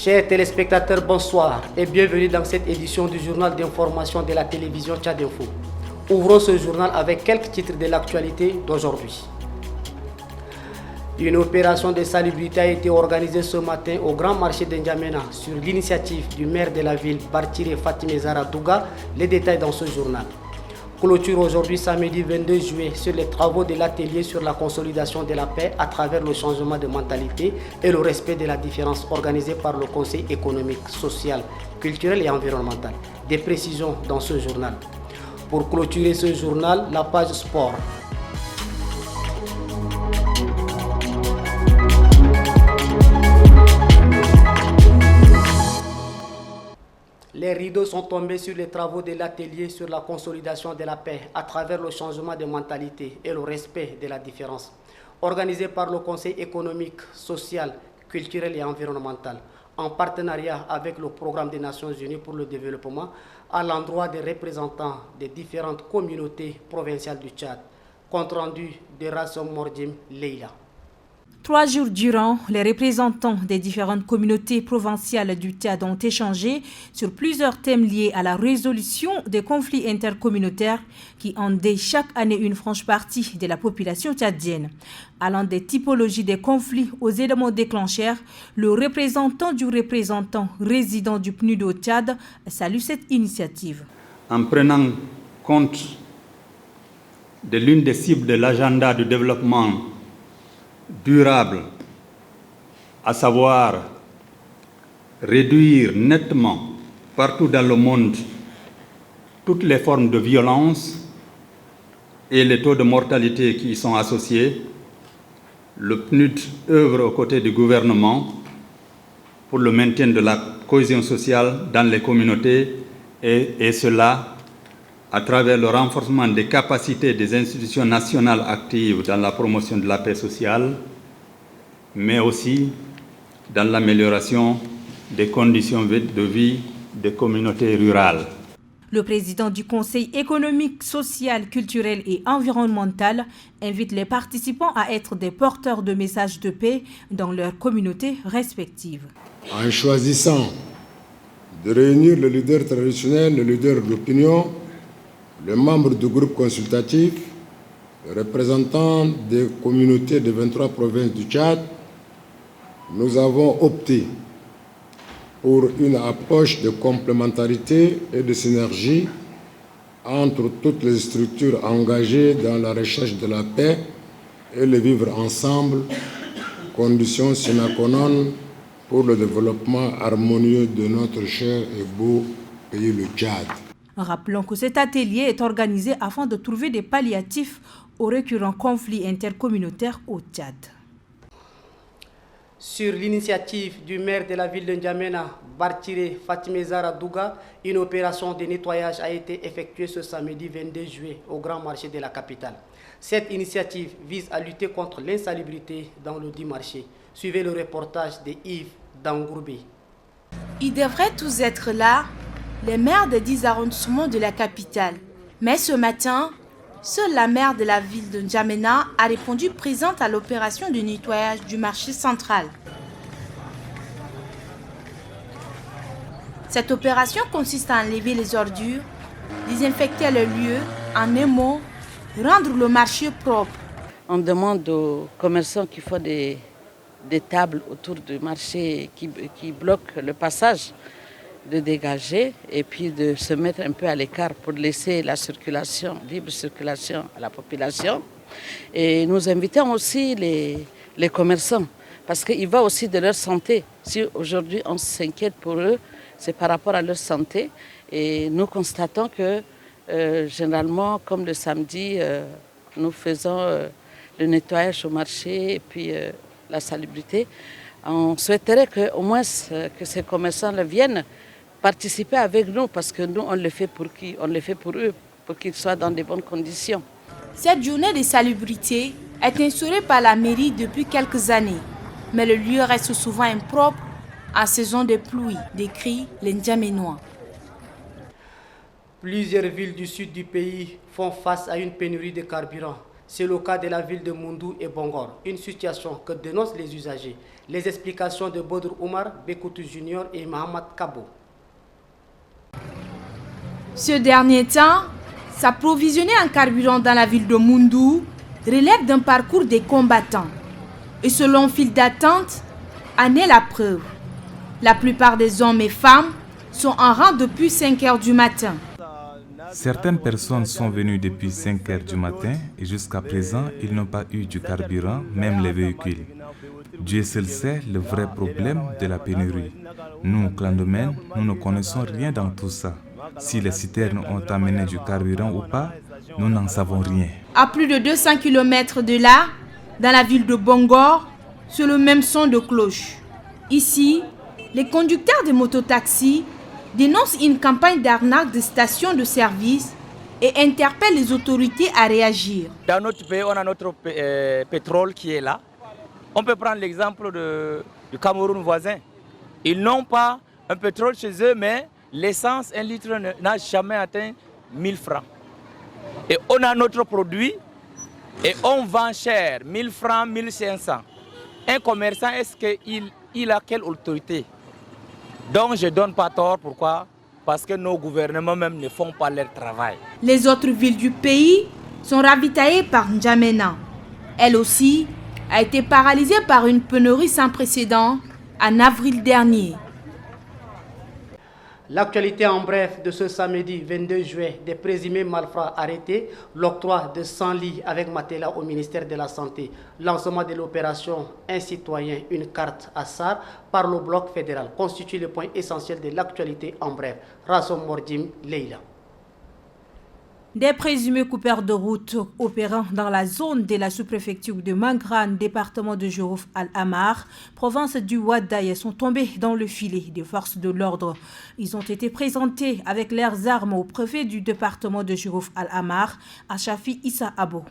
Chers téléspectateurs, bonsoir et bienvenue dans cette édition du journal d'information de la télévision Tchad Info. Ouvrons ce journal avec quelques titres de l'actualité d'aujourd'hui. Une opération de salubrité a été organisée ce matin au grand marché de N'Djamena sur l'initiative du maire de la ville, Bartire Fatimé Zara Douga. Les détails dans ce journal. Clôture aujourd'hui samedi 22 juillet sur les travaux de l'atelier sur la consolidation de la paix à travers le changement de mentalité et le respect de la différence organisé par le Conseil économique, social, culturel et environnemental. Des précisions dans ce journal. Pour clôturer ce journal, la page sport. Les rideaux sont tombés sur les travaux de l'atelier sur la consolidation de la paix à travers le changement de mentalité et le respect de la différence, organisé par le Conseil économique, social, culturel et environnemental, en partenariat avec le Programme des Nations Unies pour le développement, à l'endroit des représentants des différentes communautés provinciales du Tchad. Compte rendu de Rassom Mordim Leila. 3 jours durant, les représentants des différentes communautés provinciales du Tchad ont échangé sur plusieurs thèmes liés à la résolution des conflits intercommunautaires qui endettent chaque année une franche partie de la population tchadienne. Allant des typologies des conflits aux éléments déclencheurs, le représentant du représentant résident du PNUD au Tchad salue cette initiative. En prenant compte de l'une des cibles de l'agenda du développement durable, à savoir réduire nettement partout dans le monde toutes les formes de violence et les taux de mortalité qui y sont associés, le PNUD œuvre aux côtés du gouvernement pour le maintien de la cohésion sociale dans les communautés et cela à travers le renforcement des capacités des institutions nationales actives dans la promotion de la paix sociale, mais aussi dans l'amélioration des conditions de vie des communautés rurales. Le président du Conseil économique, social, culturel et environnemental invite les participants à être des porteurs de messages de paix dans leurs communautés respectives. En choisissant de réunir le leader traditionnel, le leader d'opinion, les membres du groupe consultatif, les représentants des communautés de 23 provinces du Tchad, nous avons opté pour une approche de complémentarité et de synergie entre toutes les structures engagées dans la recherche de la paix et le vivre ensemble, condition sine qua non pour le développement harmonieux de notre cher et beau pays, le Tchad. Rappelons que cet atelier est organisé afin de trouver des palliatifs aux récurrents conflits intercommunautaires au Tchad. Sur l'initiative du maire de la ville de N'Djamena, Bartire Fatimé Zara Douga, une opération de nettoyage a été effectuée ce samedi 22 juillet au grand marché de la capitale. Cette initiative vise à lutter contre l'insalubrité dans le dit marché. Suivez le reportage de Yves Dangourbi. Ils devraient tous être là, les maires des 10 arrondissements de la capitale. Mais ce matin, seule la maire de la ville de N'Djamena a répondu présente à l'opération de nettoyage du marché central. Cette opération consiste à enlever les ordures, désinfecter le lieu, en un mot, rendre le marché propre. On demande aux commerçants qui font des tables autour du marché qui bloquent le passage de dégager et puis de se mettre un peu à l'écart pour laisser la circulation, libre circulation à la population. Et nous invitons aussi les commerçants parce qu'il va aussi de leur santé. Si aujourd'hui on s'inquiète pour eux, c'est par rapport à leur santé. Et nous constatons que généralement, comme le samedi, nous faisons le nettoyage au marché et puis la salubrité. On souhaiterait qu'au moins que ces commerçants viennent participer avec nous parce que nous, on le fait pour qui? On le fait pour eux, pour qu'ils soient dans de bonnes conditions. Cette journée de salubrité est instaurée par la mairie depuis quelques années. Mais le lieu reste souvent impropre en saison de pluie, décrit les N'Djaménois. Plusieurs villes du sud du pays font face à une pénurie de carburant. C'est le cas de la ville de Moundou et Bongor, une situation que dénoncent les usagers. Les explications de Bodr Oumar, Bekoutou Junior et Mohamed Kabo. Ce dernier temps, s'approvisionner en carburant dans la ville de Moundou relève d'un parcours des combattants. Et ce long fil d'attente en est la preuve. La plupart des hommes et femmes sont en rang depuis 5 heures du matin. Certaines personnes sont venues depuis 5 heures du matin et jusqu'à présent, ils n'ont pas eu du carburant, même les véhicules. Dieu seul sait le vrai problème de la pénurie. Nous, clandomènes, nous ne connaissons rien dans tout ça. Si les citernes ont amené du carburant ou pas, nous n'en savons rien. À plus de 200 km de là, dans la ville de Bongor, c'est le même son de cloche. Ici, les conducteurs de mototaxis dénoncent une campagne d'arnaque des stations de service et interpellent les autorités à réagir. Dans notre pays, on a notre pétrole qui est là. On peut prendre l'exemple du Cameroun voisin. Ils n'ont pas un pétrole chez eux, mais l'essence, 1 litre n'a jamais atteint 1000 francs. Et on a notre produit et on vend cher, 1000 francs, 1500. Un commerçant, est-ce qu'il a quelle autorité? Donc je ne donne pas tort, pourquoi? Parce que nos gouvernements même ne font pas leur travail. Les autres villes du pays sont ravitaillées par N'Djamena. Elle aussi a été paralysée par une pénurie sans précédent en avril dernier. L'actualité en bref de ce samedi 22 juin, des présumés malfrats arrêtés, l'octroi de 100 lits avec matelas au ministère de la Santé, lancement de l'opération Un citoyen, une carte à SAR par le bloc fédéral constitue le point essentiel de l'actualité en bref. Rassom Mordim, Leila. Des présumés coupeurs de route opérant dans la zone de la sous-préfecture de Mangran, département de Jorouf Al-Amar, province du Ouadaye, sont tombés dans le filet des forces de l'ordre. Ils ont été présentés avec leurs armes au préfet du département de Jorouf Al-Amar, Achafi Issa Abo.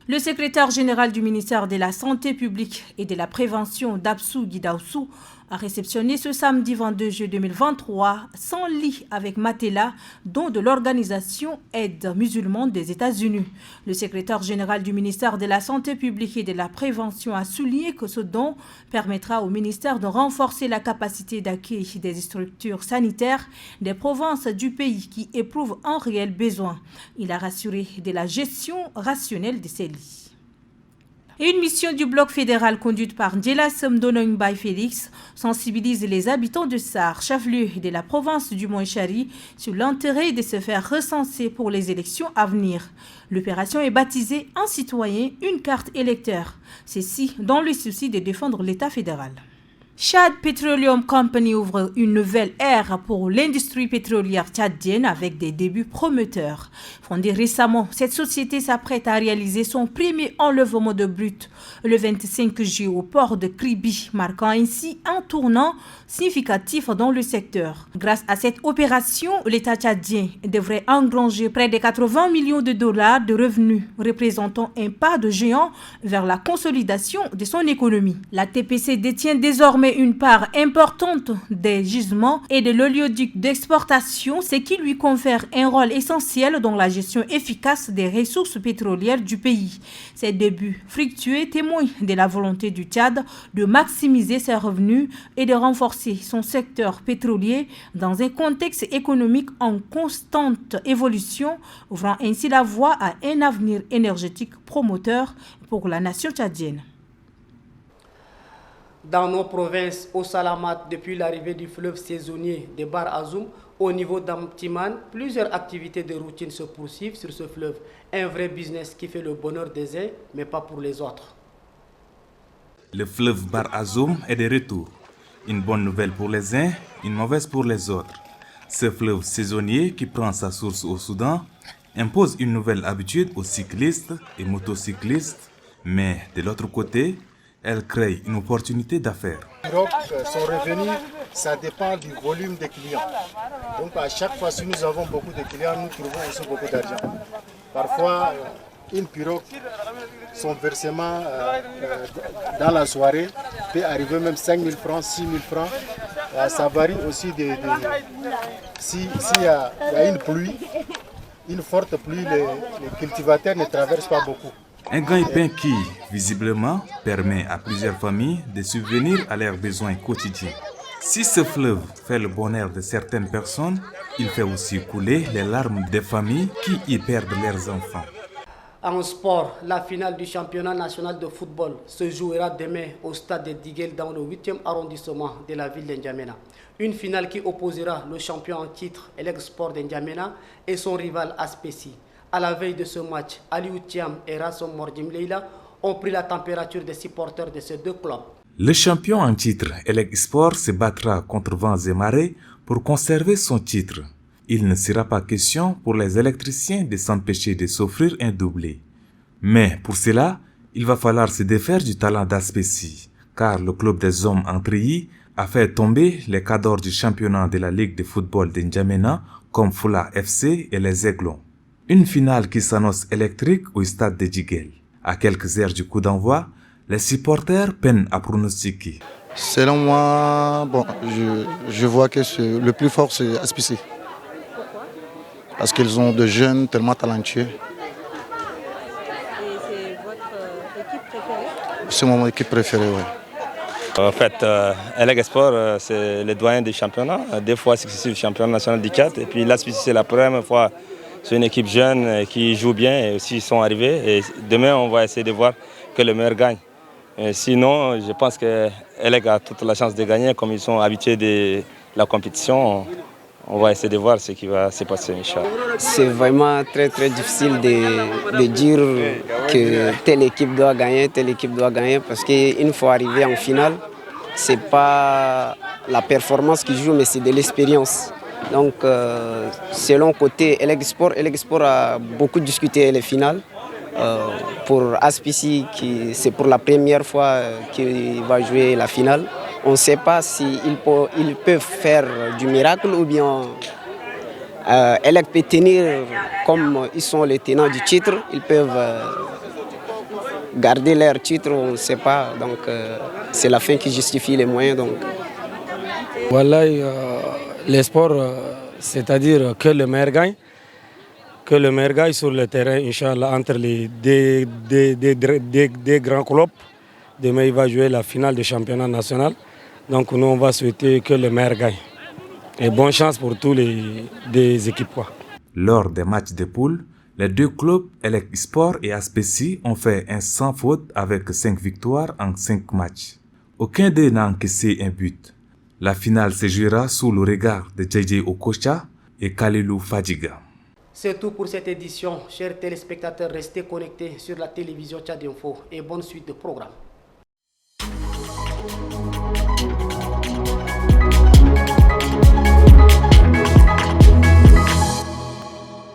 Le secrétaire général du ministère de la Santé publique et de la prévention, Dabsou Guidaoussou, a réceptionné ce samedi 22 juillet 2023 100 lits avec matelas, dont de l'organisation Aide musulmane des États-Unis. Le secrétaire général du ministère de la Santé publique et de la prévention a souligné que ce don permettra au ministère de renforcer la capacité d'accueil des structures sanitaires des provinces du pays qui éprouvent un réel besoin. Il a rassuré de la gestion rationnelle de ces lits. Une mission du bloc fédéral conduite par Ndjela Semdonong Bay Félix sensibilise les habitants de Sar, chef-lieu de la province du Mont-Chari, sur l'intérêt de se faire recenser pour les élections à venir. L'opération est baptisée Un citoyen, une carte électeur. Ceci dans le souci de défendre l'État fédéral. Chad Petroleum Company ouvre une nouvelle ère pour l'industrie pétrolière tchadienne avec des débuts prometteurs. Fondée récemment, cette société s'apprête à réaliser son premier enlèvement de brut le 25 juillet au port de Kribi, marquant ainsi un tournant significatif dans le secteur. Grâce à cette opération, l'État tchadien devrait engranger près de 80 millions de dollars de revenus, représentant un pas de géant vers la consolidation de son économie. La TPC détient désormais une part importante des gisements et de l'oléoduc d'exportation, ce qui lui confère un rôle essentiel dans la gestion efficace des ressources pétrolières du pays. Ces débuts fructueux témoignent de la volonté du Tchad de maximiser ses revenus et de renforcer son secteur pétrolier dans un contexte économique en constante évolution, ouvrant ainsi la voie à un avenir énergétique promoteur pour la nation tchadienne. Dans nos provinces, au Salamat, depuis l'arrivée du fleuve saisonnier de Bar Azoum, au niveau d'Amtiman, plusieurs activités de routine se poursuivent sur ce fleuve. Un vrai business qui fait le bonheur des uns, mais pas pour les autres. Le fleuve Bar Azoum est de retour. Une bonne nouvelle pour les uns, une mauvaise pour les autres. Ce fleuve saisonnier qui prend sa source au Soudan impose une nouvelle habitude aux cyclistes et motocyclistes, mais de l'autre côté, elle crée une opportunité d'affaires. Son revenu, ça dépend du volume des clients. Donc à chaque fois, si nous avons beaucoup de clients, nous trouvons aussi beaucoup d'argent. Parfois, une pirogue, son versement dans la soirée peut arriver même 5 000 francs, 6 000 francs. Ça varie aussi s'il y a une pluie. une forte pluie, les cultivateurs ne traversent pas beaucoup. Un gagne-pain qui, visiblement, permet à plusieurs familles de subvenir à leurs besoins quotidiens. Si ce fleuve fait le bonheur de certaines personnes, il fait aussi couler les larmes des familles qui y perdent leurs enfants. En sport, la finale du championnat national de football se jouera demain au stade de Diguel dans le 8e arrondissement de la ville de N'Djamena. Une finale qui opposera le champion en titre, Eleg Sport de N'Djamena, et son rival Aspesi. À la veille de ce match, Aliou Thiam et Rassom Mordim Leila ont pris la température des supporters de ces deux clubs. Le champion en titre, Eleg Sport, se battra contre vents et marées pour conserver son titre. Il ne sera pas question pour les électriciens de s'empêcher de s'offrir un doublé. Mais pour cela, il va falloir se défaire du talent d'Aspesi, car le club des hommes en treillis a fait tomber les cadors du championnat de la Ligue de football de N'Djamena comme Fula FC et les Aiglons. Une finale qui s'annonce électrique au stade de Diguel. À quelques heures du coup d'envoi, les supporters peinent à pronostiquer. Selon moi, je vois que le plus fort c'est Aspesi. Parce qu'ils ont de jeunes tellement talentueux. Et c'est votre équipe préférée? C'est mon équipe préférée, oui. En fait, Eleg Sport, c'est le doyen du championnat. 2 fois successifs championnat national du Tchad. Et puis l'Aspesi, c'est la première fois. C'est une équipe jeune qui joue bien et aussi ils sont arrivés. Et demain, on va essayer de voir que le meilleur gagne. Et sinon, je pense que Eleg a toute la chance de gagner. Comme ils sont habitués de la compétition, on va essayer de voir ce qui va se passer, Inch'Allah. C'est vraiment très difficile de dire que telle équipe doit gagner, parce qu'une fois arrivé en finale, ce n'est pas la performance qui joue, mais c'est de l'expérience. Donc, selon côté Eleg Sport a beaucoup discuté les finales. Pour Aspesi, c'est pour la première fois qu'il va jouer la finale. On ne sait pas s'ils peuvent faire du miracle ou bien Eleg peut tenir comme ils sont les tenants du titre. Ils peuvent garder leur titre, on ne sait pas. Donc c'est la fin qui justifie les moyens. Donc. Voilà, les sports, c'est-à-dire que le meilleur gagne. Que le meilleur gagne sur le terrain, Inch'Allah, entre les des grands clubs. Demain, il va jouer la finale du championnat national. Donc nous, on va souhaiter que le meilleur gagne. Et bonne chance pour tous les équipes. Lors des matchs de poule, les deux clubs, Eleg Sport et Aspesi, ont fait un sans faute avec 5 victoires en 5 matchs. Aucun d'eux n'a encaissé un but. La finale se jouera sous le regard de JJ Okocha et Kalilou Fadjiga. C'est tout pour cette édition. Chers téléspectateurs, restez connectés sur la télévision Tchad Info et bonne suite de programme.